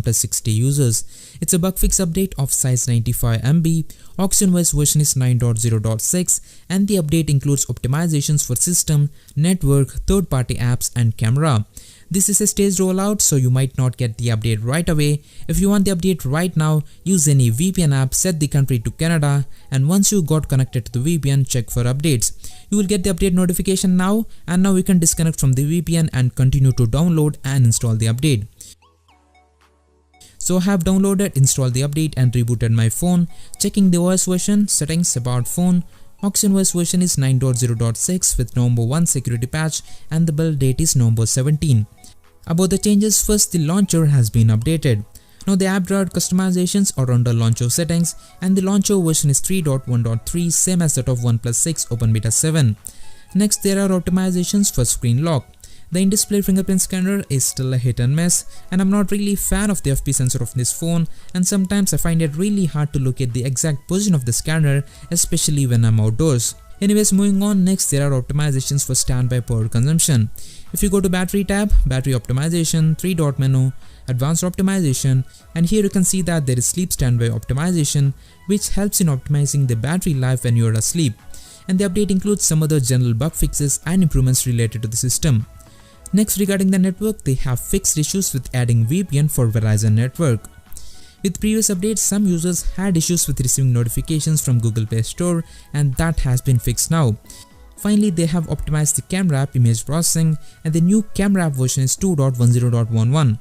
OnePlus 60 users. It's a bug fix update of size 95 MB, OxygenOS version is 9.0.6 and the update includes optimizations for system, network, third-party apps and camera. This is a staged rollout, so you might not get the update right away. If you want the update right now, use any VPN app, set the country to Canada, and once you got connected to the VPN, check for updates. You will get the update notification now, and now you can disconnect from the VPN and continue to download and install the update. So I have downloaded, installed the update and rebooted my phone. Checking the OS version, settings, about phone. OxygenOS version is 9.0.6 with November 1 security patch and the build date is November 17. About the changes, first the launcher has been updated. Now the app drawer customizations are under launcher settings and the launcher version is 3.1.3, same as that of OnePlus 6 Open Beta 7. Next there are optimizations for screen lock. The in-display fingerprint scanner is still a hit and miss, and I'm not really a fan of the FP sensor of this phone, and sometimes I find it really hard to locate the exact position of the scanner, especially when I'm outdoors. Anyways, moving on, next there are optimizations for standby power consumption. If you go to battery tab, battery optimization, 3-dot menu, advanced optimization, and here you can see that there is sleep standby optimization, which helps in optimizing the battery life when you are asleep. And the update includes some other general bug fixes and improvements related to the system. Next, regarding the network, they have fixed issues with adding VPN for Verizon network. With previous updates, some users had issues with receiving notifications from Google Play Store, and that has been fixed now. Finally, they have optimized the camera app image processing, and the new camera app version is 2.10.11.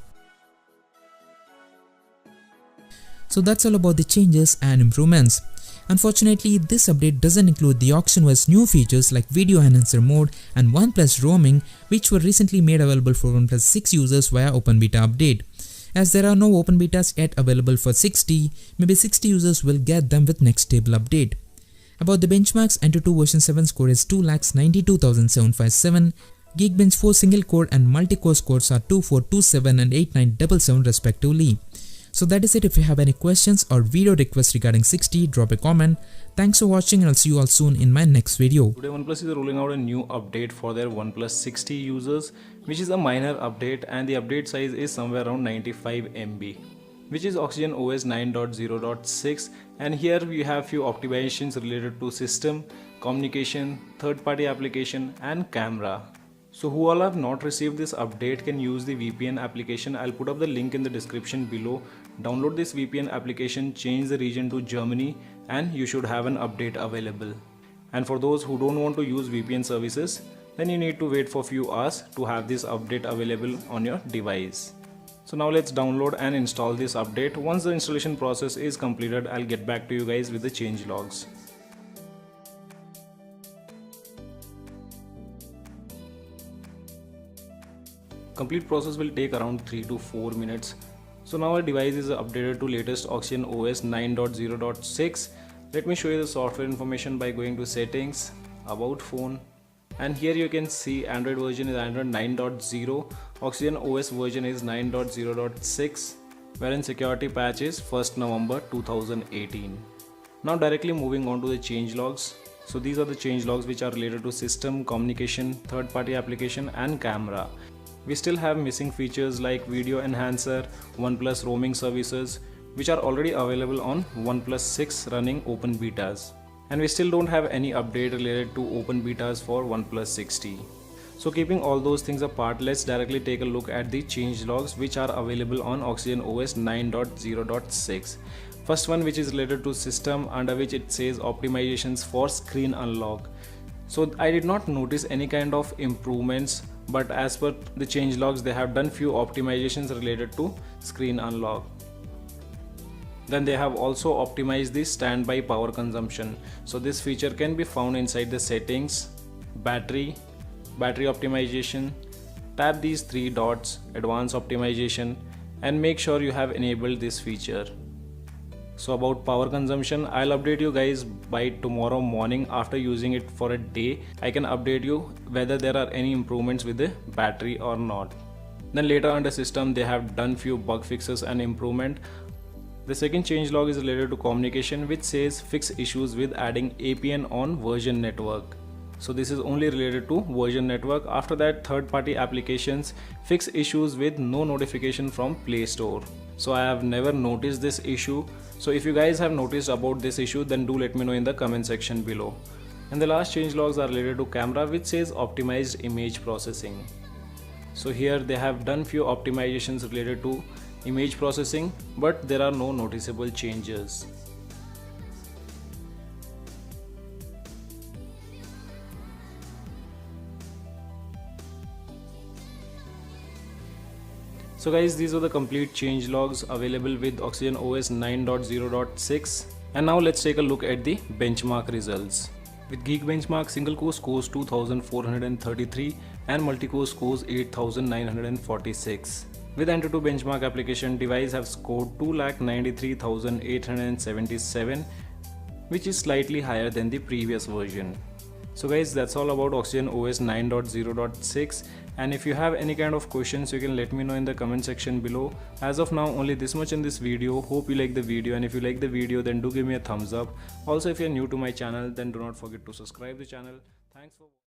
So that's all about the changes and improvements. Unfortunately, this update doesn't include the OxygenOS new features like video enhancer mode and OnePlus roaming, which were recently made available for OnePlus 6 users via Open Beta update. As there are no Open Betas yet available for 60, maybe 60 users will get them with next stable update. About the benchmarks, Antutu version 7 score is 2,92,757, Geekbench 4 single core and multi-core scores are 2427 and 8977 respectively. So that is it. If you have any questions or video requests regarding 60, drop a comment. Thanks for watching and I'll see you all soon in my next video. Today OnePlus is rolling out a new update for their OnePlus 60 users, which is a minor update, and the update size is somewhere around 95 MB, which is OxygenOS 9.0.6, and here we have few optimizations related to system, communication, third-party application and camera. So who all have not received this update can use the VPN application. I'll put up the link in the description below. Download this VPN application, change the region to Germany, and you should have an update available. And for those who don't want to use VPN services, then you need to wait for a few hours to have this update available on your device. So now let's download and install this update. Once the installation process is completed, I'll get back to you guys with the change logs. Complete process will take around 3 to 4 minutes. So now our device is updated to latest OxygenOS 9.0.6. Let me show you the software information by going to settings, about phone, and here you can see Android version is Android 9.0, OxygenOS version is 9.0.6, wherein security patch is 1st November 2018. Now directly moving on to the change logs. So these are the change logs which are related to system, communication, third-party application and camera. We still have missing features like video enhancer, OnePlus roaming services, which are already available on OnePlus 6 running open betas. And we still don't have any update related to open betas for OnePlus 60. So keeping all those things apart, let's directly take a look at the change logs which are available on OxygenOS 9.0.6. First one, which is related to system, under which it says optimizations for screen unlock. So I did not notice any kind of improvements, but as per the change logs, they have done few optimizations related to screen unlock. Then they have also optimized the standby power consumption. So this feature can be found inside the settings, battery optimization. Tap these 3 dots, advanced optimization, and make sure you have enabled this feature. So about power consumption, I'll update you guys by tomorrow morning. After using it for a day, I can update you whether there are any improvements with the battery or not. Then later under system, they have done few bug fixes and improvement. The second change log is related to communication, which says fix issues with adding APN on version network. So this is only related to version network. After that, third-party applications, fix issues with no notification from Play Store. So I have never noticed this issue. So if you guys have noticed about this issue, then do let me know in the comment section below. And the last changelogs are related to camera, which says optimized image processing. So here they have done few optimizations related to image processing, but there are no noticeable changes. So guys, these are the complete changelogs available with Oxygen OS 9.0.6. And now let's take a look at the benchmark results. With Geekbenchmark, single core scores 2433 and multi-core scores 8946. With Antutu benchmark application, device have scored 2,93,877, which is slightly higher than the previous version. So guys, that's all about Oxygen OS 9.0.6, and if you have any kind of questions, you can let me know in the comment section below. As of now, only this much in this video. Hope you like the video, and if you like the video, then do give me a thumbs up. Also, if you're new to my channel, then do not forget to subscribe the channel. Thanks for